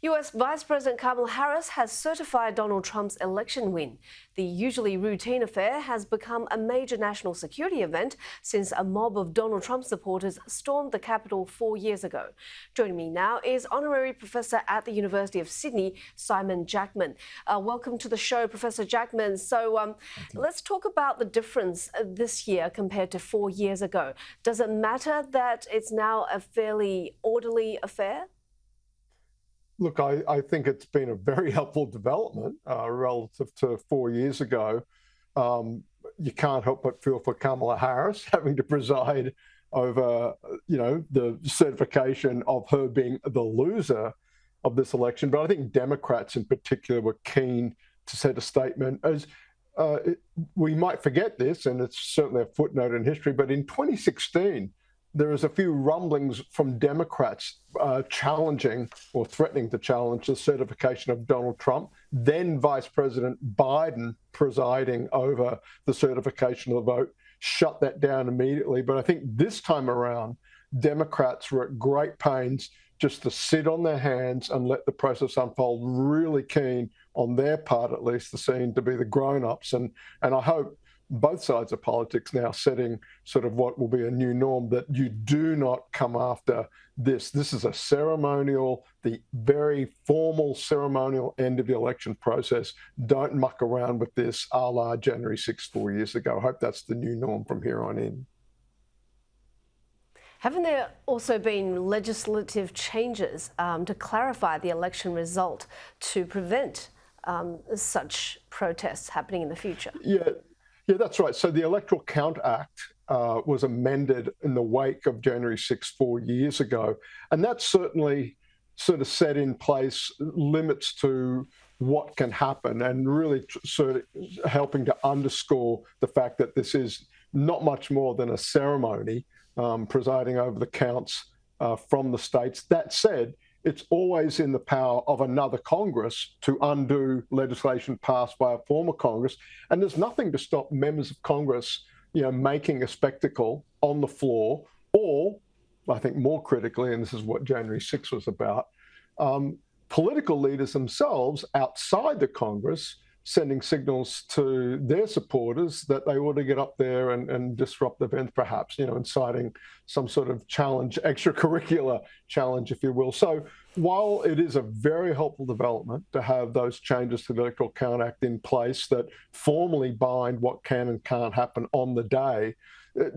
US Vice President Kamala Harris has certified Donald Trump's election win. The usually routine affair has become a major national security event since a mob of Donald Trump supporters stormed the Capitol 4 years ago. Joining me now is Honorary Professor at the University of Sydney, Simon Jackman. Welcome to the show, Professor Jackman. So let's talk about the difference this year compared to 4 years ago. Does it matter that it's now a fairly orderly affair? Look, I think it's been a very helpful development relative to 4 years ago. You can't help but feel for Kamala Harris having to preside over, the certification of her being the loser of this election. But I think Democrats in particular were keen to set a statement. We might forget this, and it's certainly a footnote in history, but in 2016, there was a few rumblings from Democrats challenging or threatening to challenge the certification of Donald Trump, then Vice President Biden presiding over the certification of the vote, shut that down immediately. But I think this time around, Democrats were at great pains just to sit on their hands and let the process unfold, really keen on their part, at least, the scene to be the grown-ups. And I hope both sides of politics now setting sort of what will be a new norm, that you do not come after this. This is a ceremonial, the very formal ceremonial end of the election process. Don't muck around with this a la January 6th 4 years ago. I hope that's the new norm from here on in. Haven't there also been legislative changes to clarify the election result to prevent such protests happening in the future? Yeah, that's right. So the Electoral Count Act was amended in the wake of January 6th 4 years ago. And that certainly sort of set in place limits to what can happen, and really sort of helping to underscore the fact that this is not much more than a ceremony presiding over the counts from the states. That said, it's always in the power of another Congress to undo legislation passed by a former Congress. And there's nothing to stop members of Congress, making a spectacle on the floor, or, I think more critically, and this is what January 6th was about, political leaders themselves outside the Congress sending signals to their supporters that they ought to get up there and disrupt events, perhaps, inciting some sort of challenge, extracurricular challenge, if you will. So while it is a very helpful development to have those changes to the Electoral Count Act in place that formally bind what can and can't happen on the day,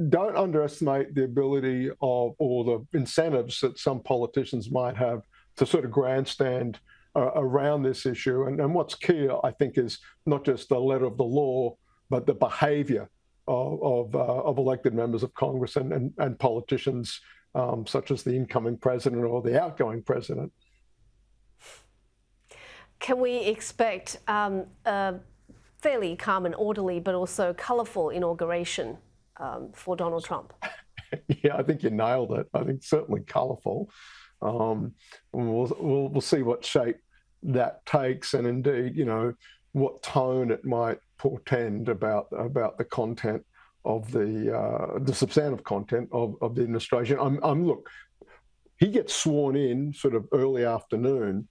don't underestimate the ability of, or the incentives that some politicians might have to sort of grandstand around this issue. And what's key, I think, is not just the letter of the law, but the behavior of elected members of Congress and politicians, such as the incoming president or the outgoing president. Can we expect a fairly calm and orderly, but also colourful inauguration for Donald Trump? Yeah, I think you nailed it. I think certainly colourful. We'll see what shape that takes, and indeed, what tone it might portend about the content of the substantive content of the administration. Look, he gets sworn in sort of early afternoon.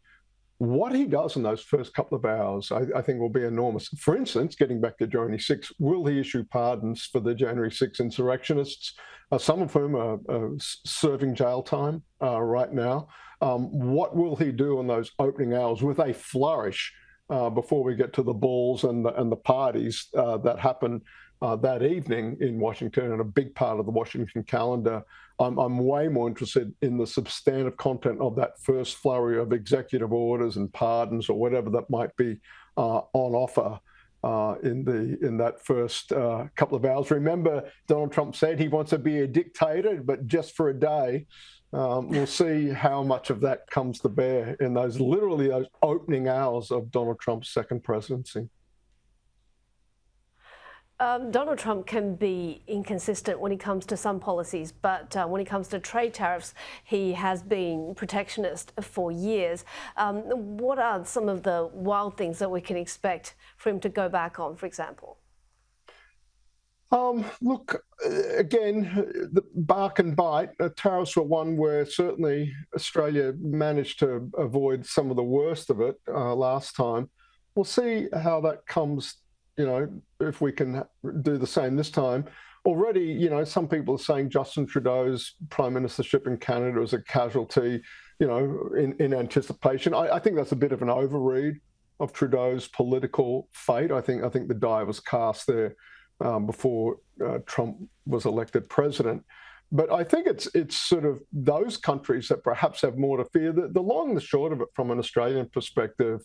What he does in those first couple of hours, I think, will be enormous. For instance, getting back to January 6th, will he issue pardons for the January 6th insurrectionists, some of whom are serving jail time right now? What will he do in those opening hours with a flourish before we get to the balls and the parties that happen that evening in Washington, and a big part of the Washington calendar? I'm way more interested in the substantive content of that first flurry of executive orders and pardons, or whatever that might be on offer in that first couple of hours. Remember, Donald Trump said he wants to be a dictator, but just for a day. We'll see how much of that comes to bear in those opening hours of Donald Trump's second presidency. Donald Trump can be inconsistent when it comes to some policies, but when it comes to trade tariffs, he has been protectionist for years. What are some of the wild things that we can expect for him to go back on, for example? Look, again, the bark and bite. Tariffs were one where certainly Australia managed to avoid some of the worst of it last time. We'll see how that comes, if we can do the same this time. Already, some people are saying Justin Trudeau's prime ministership in Canada is a casualty, in anticipation. I think that's a bit of an overread of Trudeau's political fate. I think the die was cast there before Trump was elected president. But I think it's sort of those countries that perhaps have more to fear. The long and the short of it from an Australian perspective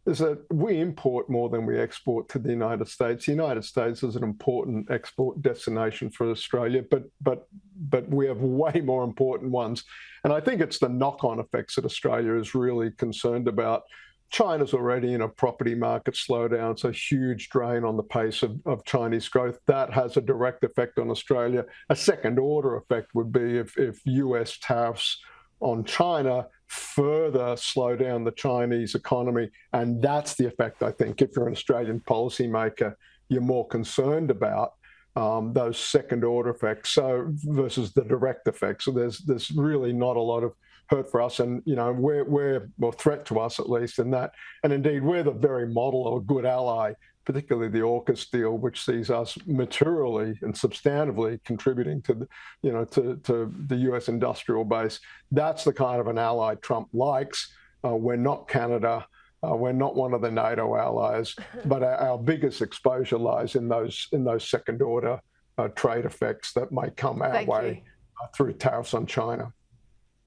is that we import more than we export to the United States. The United States is an important export destination for Australia, but we have way more important ones. And I think it's the knock-on effects that Australia is really concerned about. China's already in a property market slowdown. It's a huge drain on the pace of Chinese growth. That has a direct effect on Australia. A second order effect would be if US tariffs on China further slow down the Chinese economy. And that's the effect, I think, if you're an Australian policymaker, you're more concerned about those second order effects versus the direct effects. So there's really not a lot of hurt for us, and we're well, threat to us at least in that. And indeed, we're the very model of a good ally, particularly the AUKUS deal, which sees us materially and substantively contributing to to the US industrial base. That's the kind of an ally Trump likes. We're not Canada. We're not one of the NATO allies, but our biggest exposure lies in those second order trade effects that might come our way through tariffs on China.